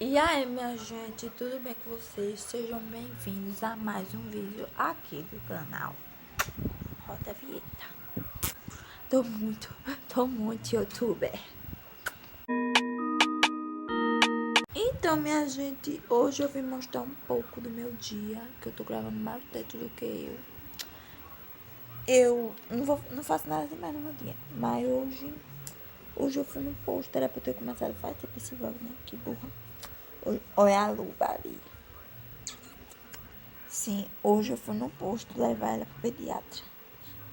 E aí, minha gente, tudo bem com vocês? Sejam bem-vindos a mais um vídeo aqui do canal. Roda a vinheta. Tô muito youtuber. Então, minha gente, hoje eu vim mostrar um pouco do meu dia, que eu tô gravando mais tempo do que eu. Eu não faço nada demais no meu dia, mas hoje eu fui no posto, era pra eu ter começado faz tempo esse vlog, né? Que burra. Olha a luva ali. Sim, hoje eu fui no posto levar ela pro pediatra.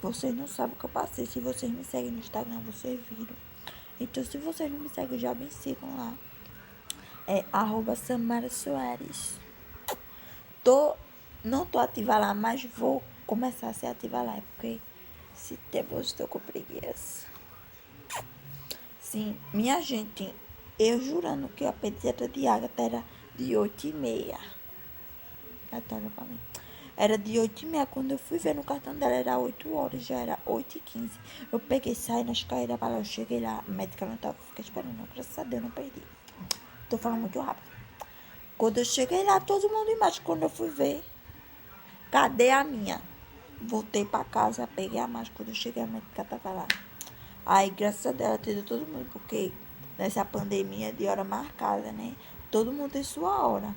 Vocês não sabem o que eu passei. Se vocês me seguem no Instagram, vocês viram. Então, se vocês não me seguem, já me sigam lá. É @Samara Soares. Não tô ativa lá, mas vou começar a se ativar lá. Porque se tempo eu estou com preguiça. Sim, minha gente, eu jurando que a pediatra de Agatha era de 8h30. Olha pra mim. Era de 8h30. Quando eu fui ver no cartão dela, era 8 horas, já era 8h15. Eu peguei, saí nas caídas para lá. Eu cheguei lá, a médica não tava, fiquei esperando. Não, graças a Deus, não perdi. Tô falando muito rápido. Quando eu cheguei lá, todo mundo embaixo. Quando eu fui ver, cadê a minha? Voltei pra casa, peguei a máscara. Quando eu cheguei, a médica tava lá. Aí, graças a Deus, ela atendeu todo mundo, porque nessa pandemia de hora marcada, né? Todo mundo tem sua hora.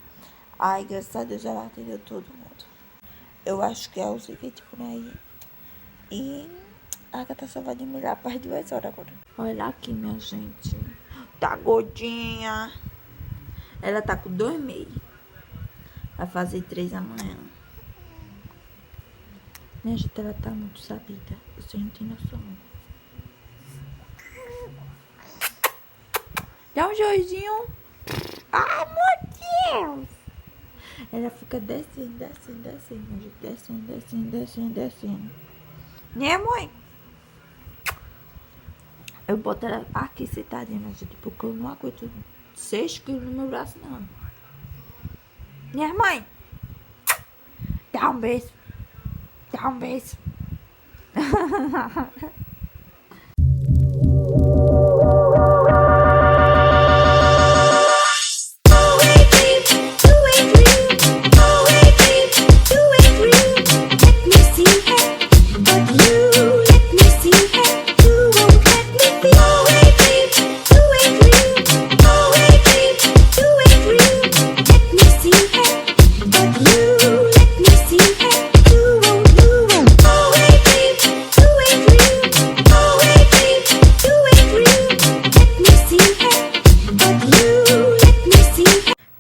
Aí, graças a Deus, ela atendeu todo mundo. Eu acho que é o seguinte por aí. E a Agatha só vai dormir lá para as 2 horas agora. Olha aqui, minha gente. Tá gordinha. Ela tá com 2 meses. Vai fazer 3 amanhã. Minha gente, ela tá muito sabida. Vocês não têm noção. Dá um joizinho. Ai, meu Deus. Ela fica descendo, minha gente. Descendo. Né, mãe? Eu boto ela aqui sentadinha, minha gente, porque eu não aguento 6 quilos no meu braço, não. Minha mãe, dá um beijo. Dá um beijo.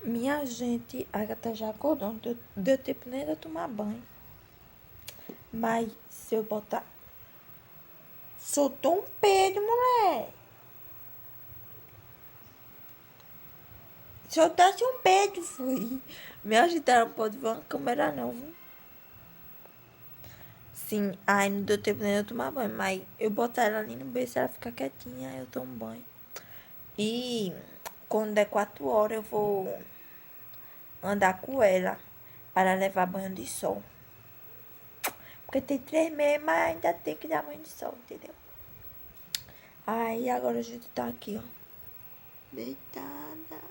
Minha gente, a Agatha já acordou, não deu tempo nem de eu tomar banho. Mas se eu botar... Soltou um peido, mulher. Soltasse um peido, fui. Minha gente, ela não pode ver uma câmera, não, viu? Sim, ai, não deu tempo nem de eu tomar banho. Mas eu botar ela ali no berço, ela fica quietinha, eu tomo banho. E quando der 4 horas, eu vou andar com ela para levar banho de sol. Porque tem 3 meses, mas ainda tem que dar banho de sol, entendeu? Aí agora a gente tá aqui, ó. Deitada.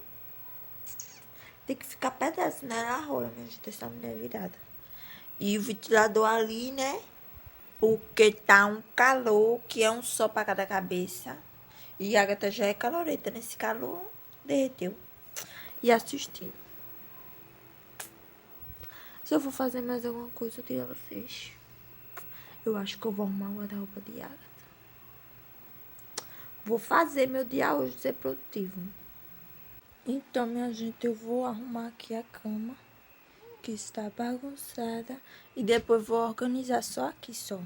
Tem que ficar perto dela, senão ela rola, minha gente, essa mulher virada. E o ventilador ali, né? Porque tá um calor, que é um sol pra cada cabeça. E a Agatha já é calorenta. Nesse calor, derreteu. E assistindo. Se eu for fazer mais alguma coisa, eu tiro a vocês. Eu acho que eu vou arrumar o guarda-roupa de Agatha. Vou fazer meu dia hoje ser produtivo. Então, minha gente, eu vou arrumar aqui a cama, que está bagunçada. E depois vou organizar só aqui, só.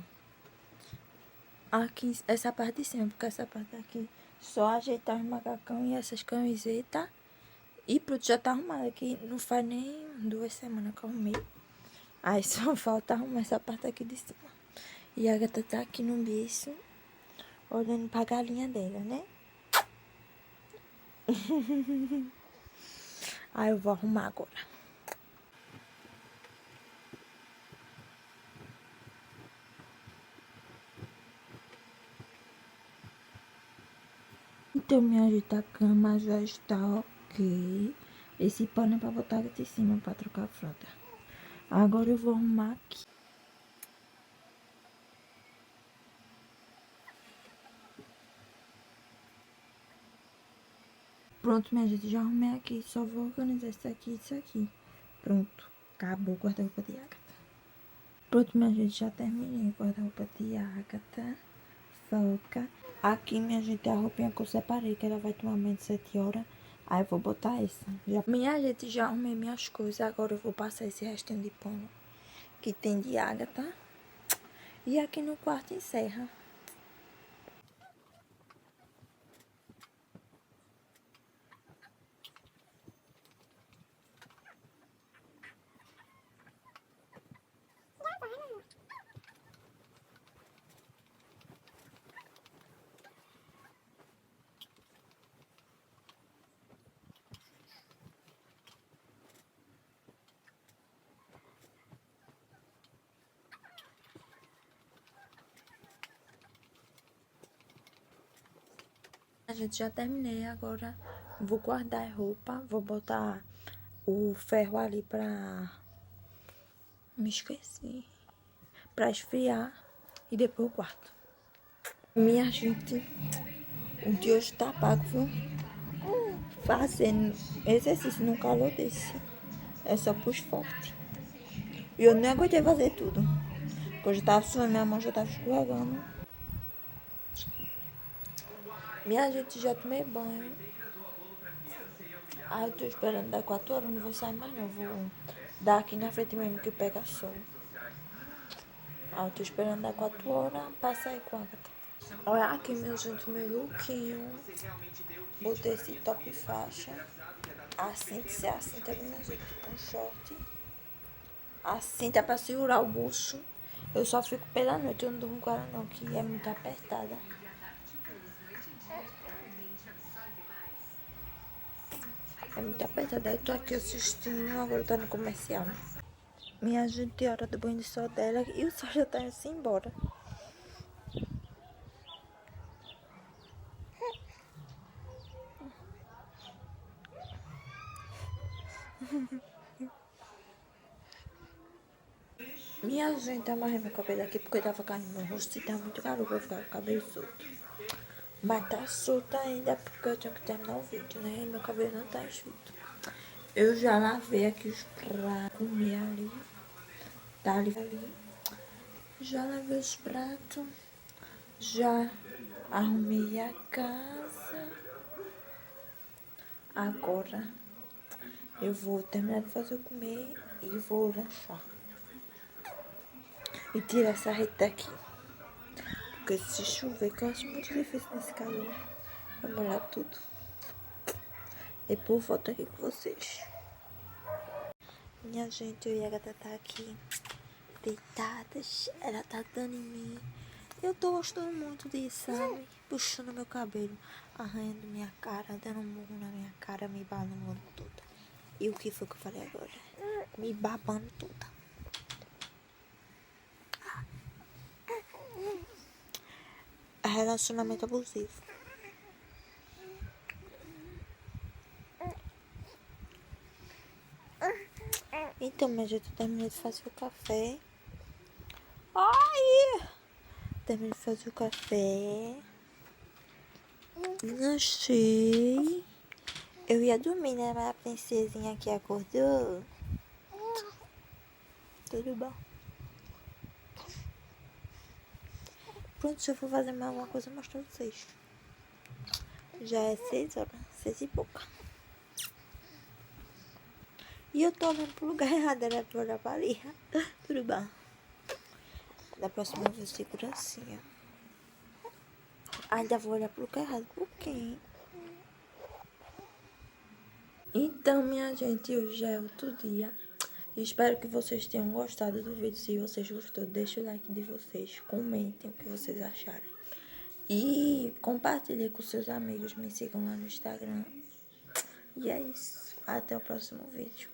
Aqui, essa parte de cima, porque essa parte aqui, só ajeitar os macacão e essas camisetas. E pronto, já tá arrumado aqui. Não faz nem 2 semanas que eu arrumei. Aí só falta arrumar essa parte aqui de cima. E a gata tá aqui no berço, olhando pra galinha dela, né? Aí eu vou arrumar agora. Então, minha gente, a cama já está ok. Esse pano é pra botar aqui em cima pra trocar a fralda. Agora eu vou arrumar aqui. Pronto, minha gente, já arrumei aqui. Só vou organizar isso aqui e isso aqui. Pronto, acabou o guarda-roupa de Agatha. Pronto, minha gente, já terminei o guarda-roupa de Agatha. Foca. Aqui, minha gente, é a roupinha que eu separei, que ela vai tomar menos de 7 horas. Aí eu vou botar essa. Minha gente, já arrumei minhas coisas. Agora eu vou passar esse restinho de pano que tem de Agatha. E aqui no quarto encerra. A gente já terminei, agora vou guardar a roupa, vou botar o ferro ali pra... Me esqueci. Pra esfriar e depois eu guardo. Minha gente, o dia hoje tá pago, viu? Fazendo exercício num calor desse. É só pros fortes. E eu nem aguentei fazer tudo. Porque eu já tava suando, minha mão já tava escorregando. Minha gente, já tomei banho. Ai, eu tô esperando dar 4 horas, não vou sair mais não. Vou dar aqui na frente mesmo que pega sol. Ah, eu tô esperando dar 4 horas pra sair com a Agatha. Olha aqui, meu gente, meu lookinho. Botei esse top faixa. Assim, que se assim, tá vendo, minha gente? Um short. Assim, tá pra segurar o bucho. Eu só fico pela noite, eu não durmo com ela não, que é muito apertada. É muito apertada. Eu tô aqui assistindo, agora tá no comercial. Minha gente, hora do banho de sol dela e o sol já tá assim embora. Minha gente, amarrei meu cabelo aqui porque tava caindo no rosto e tá muito calor pra ficar com o cabelo solto. Mas tá solto ainda porque eu tenho que terminar o vídeo, né? E meu cabelo não tá enxuto. Eu já lavei aqui os pratos, comi ali. Tá ali. Já lavei os pratos. Já arrumei a casa. Agora eu vou terminar de fazer o comer e vou lanchar. E tirar essa rede daqui. Porque se chover, que eu acho muito difícil nesse calor. Vai molhar tudo. Depois eu volto aqui com vocês. Minha gente, eu e a Agatha tá aqui deitadas. Ela tá dando em mim. Eu tô gostando muito disso, sabe? Puxando meu cabelo, arranhando minha cara, dando um murro na minha cara, me babando toda. E o que foi que eu falei agora? Me babando toda. Relacionamento abusivo. Então, minha gente, eu terminei de fazer o café. Ai! Terminei de fazer o café. Lanchei. Eu ia dormir, né? Mas a princesinha aqui acordou. Tudo bom. Pronto, se eu for fazer mais alguma coisa, eu mostro pra vocês. Já é 6 horas, 6 e pouca. E eu tô olhando pro lugar errado, era pra olhar pra ali. Tudo bom. Da próxima vez eu seguro assim, ó. Ainda vou olhar pro lugar errado, por quê? Então, minha gente, hoje já é outro dia. Espero que vocês tenham gostado do vídeo. Se vocês gostaram, deixa o like de vocês. Comentem o que vocês acharam. E compartilhem com seus amigos. Me sigam lá no Instagram. E é isso. Até o próximo vídeo.